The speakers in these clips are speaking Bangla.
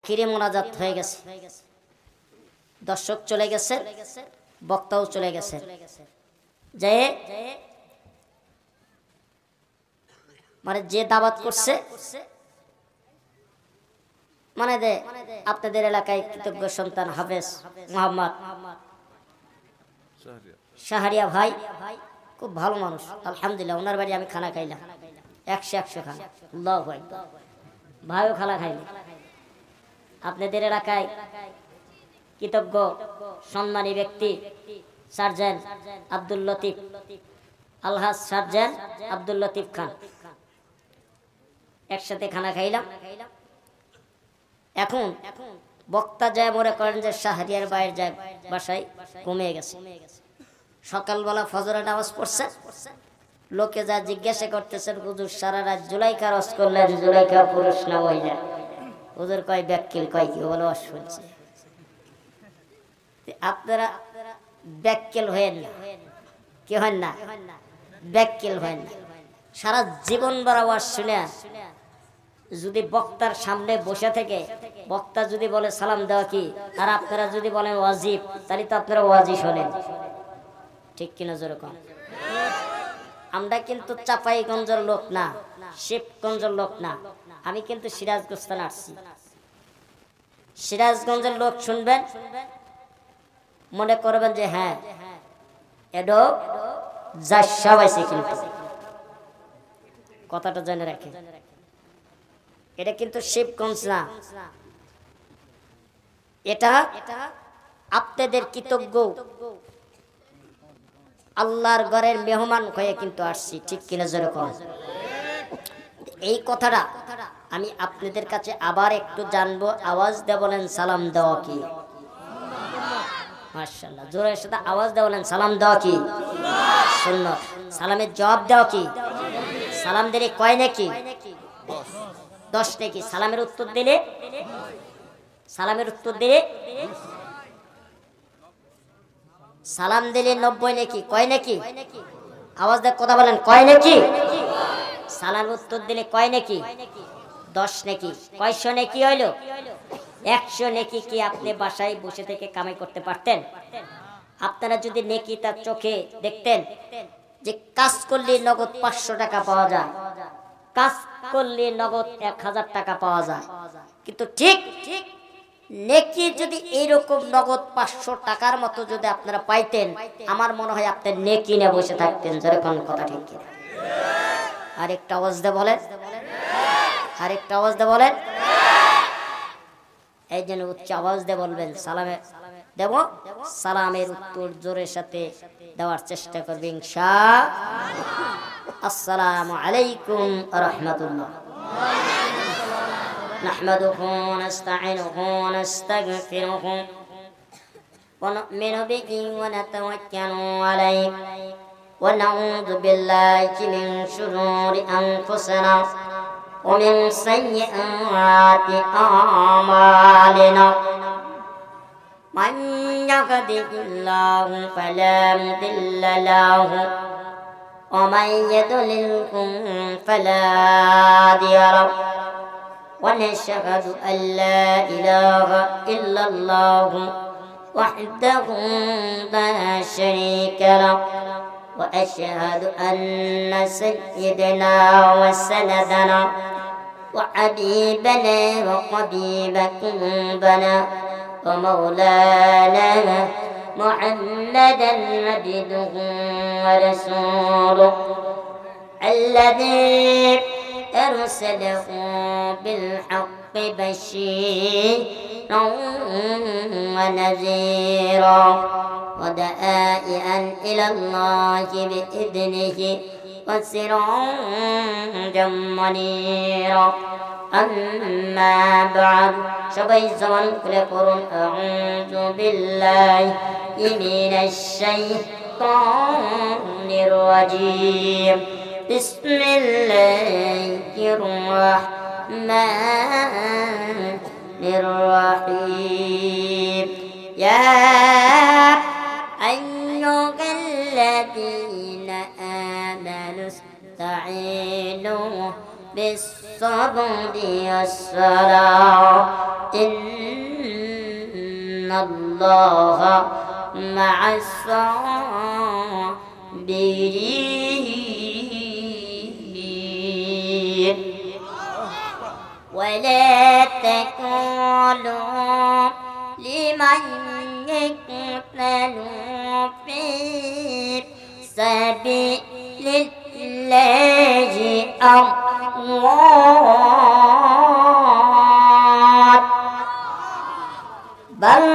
আখিরে মোনাজাত হয়ে গেছে, দর্শক চলে গেছে, বক্তাও চলে গেছে। যে মানে যে দাওয়াত করছে, মানে দে আপনাদের এলাকায় কৃতজ্ঞ সন্তান হাফেজ মোহাম্মদ শাহরিয়া ভাই, খুব ভালো মানুষ আলহামদুলিল্লাহ। ওনার বাড়ি আমি খানা খাইলাম, 100 খানা। আল্লাহু আকবার। ভাইও খানা খাইনি। আপনাদের এলাকায় কৃতজ্ঞ সম্মানী ব্যক্তি সার্জেন্ট আব্দুল লতিফ, আলহাজ সার্জেন্ট আব্দুল লতিফ খান, একসাথে খানা খাইলাম। এখন বক্তা যায় মনে করেন যে শাহরিয়ার বাইরের যায় বাসায় কমে গেছে। সকালবেলা ফজরের নামাজ পড়ছে, লোকে যা জিজ্ঞাসা করতেছেন, হুজুর সারা রাত জুলাইখা রস করলেন, জুলাইখা পুরুষ না মহিলা? হুজুর কয় ব্যাককিল, কয় কি বলে শুনছে। আপনারা ব্যাককিল হয়েন না, কি হন না, ব্যাককিল হয়েন না। সারা জীবন বরাবর শুনে যদি বক্তার সামনে বসে থেকে বক্তা যদি বলে সালাম দেওয়া কি, আর আপনারা যদি বলেন ওয়াজিব, তাহলে তো আপনারা ওয়াজিব শোনেন, ঠিক কিনা যেরকম। আমরা কিন্তু চাপাইগঞ্জের লোক না, শিবগঞ্জের লোক না, আমি কিন্তু সিরাজগঞ্জ থেকে আসছি। সিরাজগঞ্জের লোক শুনবেন, মনে করবেন যে হ্যাঁ এডো যাইছে, কিন্তু কথাটা জেনে রাখেন, এটা কিন্তু শিবগঞ্জ না, এটা আপনাদের কৃতজ্ঞ আল্লাহর ঘরের মেহমান হয়ে কিন্তু আসছি, ঠিক কিনা যেরকম। এই কথাটা আমি আপনাদের কাছে আবার একটু জানবো, আওয়াজ দিয়ে বলেন সালাম দেওয়া কি? মাশাআল্লাহ, জোরের সাথে আওয়াজ দিয়ে বলেন সালাম দেওয়া কি? সুন্নাত। সালামের জবাব দেওয়া কি? সালাম দিলে কয় নাকি? 10 নাকি? সালামের উত্তর দিলে, সালামের উত্তর দিলে, সালাম দিলে 90 নাকি? কয় নাকি? আওয়াজ দিয়ে কথা বলেন, কয় নাকি? সালামের উত্তর দিলে কয় নাকি? 10 নাকি? কয়শো নাকি হইল? 100 নেকি কি আপনি বাসায় বসে থেকে কামাই করতে পারতেন? আপনারা যদি নেকি তার চোখে দেখতেন যে কাজ করলে নগদ 500 টাকা পাওয়া যায়, কাজ করলে নগদ 1000 টাকা পাওয়া যায়, কিন্তু ঠিক নেকি যদি এইরকম নগদ 500 টাকার মতো যদি আপনারা পাইতেন, আমার মনে হয় আপনার নেকি নিয়ে বসে থাকতেন। যেরকম কথা ঠিক কিনা? আরেকটা আওয়াজ দিয়ে বলেন, আরেকটা আওয়াজ দিয়ে বলেন। এই জন্য উচ্চ আওয়াজ দিয়ে বলবেন, সালামে দেব, সালামের উত্তর জোরের সাথে দেওয়ার চেষ্টা করবে ইনশাআল্লাহ। আসসালামু আলাইকুম ওয়া রাহমাতুল্লাহ। নাহমাদুহু ওয়া নাস্তাঈনুহু ওয়া নাস্তাগফিরুহু ওয়া নু'মিনু বিহি ওয়া নাতাওয়াক্কালু আলাইহি ওয়া নাউযু বিল্লাহি মিন শুরুরি আনফুসিনা ومن سيئات أعمالنا من يهده الله فلا مضل له ومن يضلله فلا هادي له ونشهد أن لا إله إلا الله وحده لا شريك له وأشهد أن سيدنا وسندنا وحبيبنا وحبيب قلوبنا ومولانا محمدا عبده ورسوله الذي أرسله بالحق بشيرا ونذيرا ودائعا إلى الله بإذنه وسراجا منيرا أما بعد সবাই জবান খুলে পড়ুন আউযু বিল্লাহি মিনাশ শাইতানির রাজীম বিসমিল্লাহির রাহমানির রাহিম ইয়া আইয়ুহাল্লাযীনা আমানু ইসতাঈনু بالصبر والصلاة ইন্নাল্লাহা মা'আস সাবিরিন ولا تقولوا لمن يقتل في سبيل الله أموات بل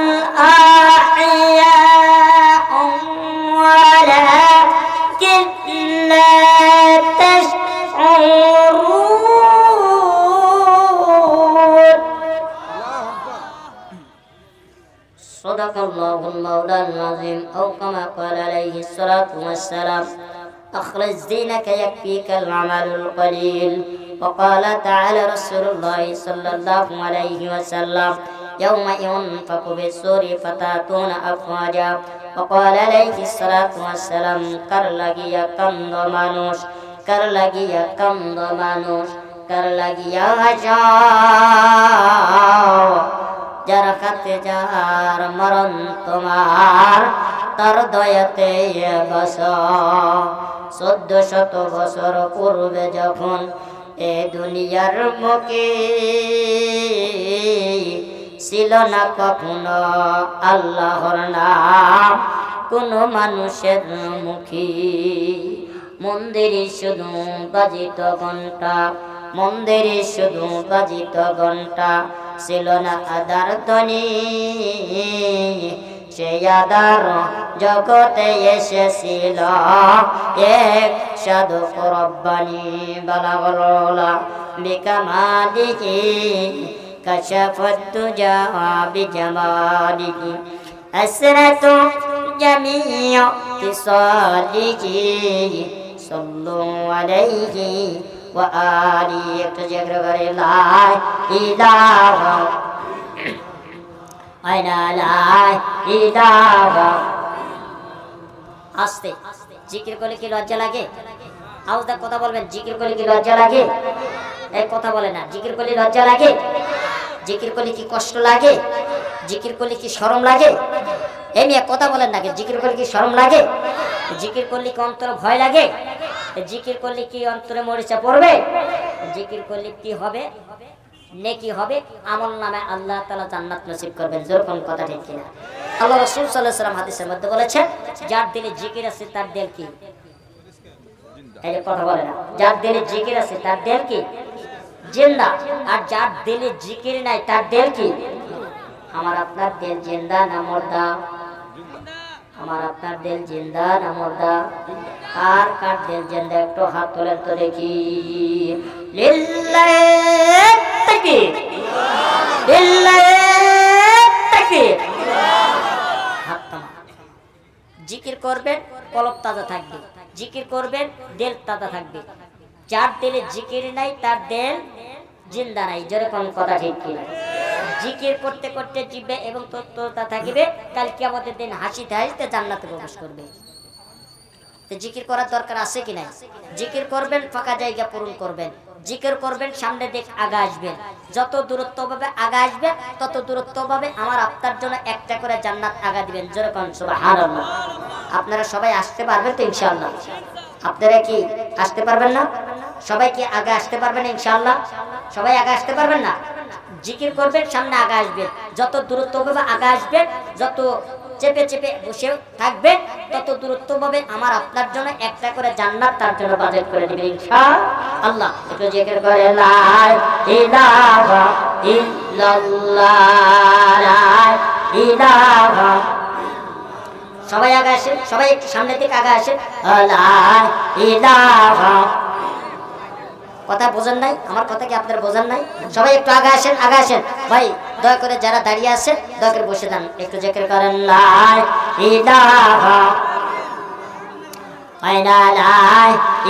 أحياء ولكن لا تشعرون صدق الله المولى العظيم أو كما قال عليه الصلاة والسلام أخلص دينك يكفيك العمل القليل وقال تعالى رسول الله صلى الله عليه وسلم يوم ينفق بالصور فتأتون أفواجا وقال عليه الصلاة والسلام কার লাগিয়া কান্দ মানুষ কার লাগিয়া কান্দ মানুষ কার লাগিয়া যাও যার খাতে যার মরণ তোমার তার দয়াতে বস 1400 বছর পূর্বে যখন এ দুনিয়ার মুখে ছিল না কখনো আল্লাহর নাম কোন মানুষের মুখে মন্দিরে শুধু বাজিত ঘন্টা মন্দিরে শুধু বাজিত ঘন্টা ছিল না আদার ধ্বনি সে আদার জগতে এসেছিল এক সাধক রব্বানি বালাগলা বিকামালিহি কাশাফাত তুজা বিজামালিহি আসরাতু জামিউ তিসালিহি সাল্লু আলাইহি ওয়া আলিহি একটু জিকির করে লা ইলাহা ইল্লাল্লাহ আস্তে জিকির করলে কি লজ্জা লাগে আওয়াজটা কথা বলবেন জিকির করলে কি লজ্জা লাগে এই কথা বলে না জিকির করলে লজ্জা লাগে জিকির করলে কি কষ্ট লাগে জিকির করলে কি শরম লাগে এমনি কথা বলেন না জিকির করলে কি শরম লাগে জিকির করলে কি অন্তরে ভয় লাগে জিকির করলে কি অন্তরে মরিচা পড়বে জিকির করলে কি হবে নেকি হবে আমল নামে আল্লাহ তাআলা জান্নাত নসিব করবেন যখন কথা ঠিক কিনা আল্লাহ রাসূল সাল্লাল্লাহু আলাইহি ওয়াসাল্লাম হাদিসের মধ্যে বলেছেন যার দিলে জিকির আছে তার দিল কি এই কথা বলে না যার দিলে জিকির আছে তার দিল কি জিন্দা আর যার দিলে জিকির নাই তার দিল কি আমার আপনার দিল জিন্দা না মুর্দা আমার আপনার দিল জিন্দা না মুর্দা কার কার দিল জিন্দা একটু হাত তোলেন তো দেখি লিল্লাহি তাকবীর লিল্লাহি তাকবীর হাত তামা জিকির করবেন কলব তাজা থাকবে জিকির করবেন দিল তাজা থাকবে যার দিলে জিকির নাই তার দিল জিন্দা নাই যেরকম কথা ঠিক কি জিকির করতে করতে জিবে এবং তত্ত্বতা থাকিবে কাল কিয়ামতের দিন হাসিতে হাসিতে জান্নাতে প্রবেশ করবে তো জিকির করার দরকার আছে কি নাই জিকির করবেন ফাঁকা জায়গা পূরণ করবেন জিকির করবেন সামনে দিক আগা আসবেন যত দূরত্ব ভাবে আগা আসবে তত দূরত্ব ভাবে আমার আপনার জন্য একটা করে জান্নাত আগা দিবেন যেরকম সুবহানাল্লাহ আপনারা সবাই আসতে পারবেন তো ইনশাআল্লাহ আপনারা কি আসতে পারবেন না সবাই কি আগে আসতে পারবেন ইনশাআল্লাহ সবাই আগে আসতে পারবেন না জিকির করবেন সামনে আগে আসবেন যত দূরত্ব ভাবে আগে আসবেন যত চেপে চেপে বসে থাকবেন তত দূরত্ব ভাবে আমার আপনার জন্য একটা করে জান্নাত তার জন্য বাজেট করে দিবেন ইনশাআল্লাহ একটু জিকির করে লা ইলাহা ইল্লাল্লাহ লা ইলাহা সবাই আগে আসেন সবাই একটু সামনের দিকে আগে আসেন লা ইলাহা কথা বোঝেন নাই আমার কথা কি আপনারা বোঝেন নাই সবাই একটু আগে আসেন ভাই দয়া করে যারা দাঁড়িয়ে আছেন দয়া করে বসে যান একটু জিকির করেন লা ইলাহা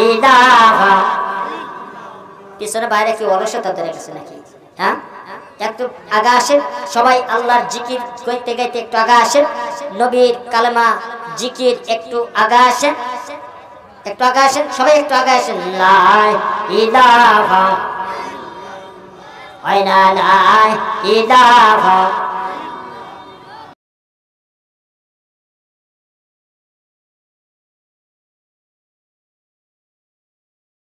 ইলাহা পিছনে বাইরে কি অলসতা ধরে গেছে নাকি হ্যাঁ একটু আগে আসেন সবাই আল্লাহর জিকির গাইতে গাইতে একটু আগে আসেন নবীর কালেমা জিকির একটু আগে আসেন একটু আগে আসেন সবাই একটু আগে আসেন লা ইলাহা হয় না লা ইলাহা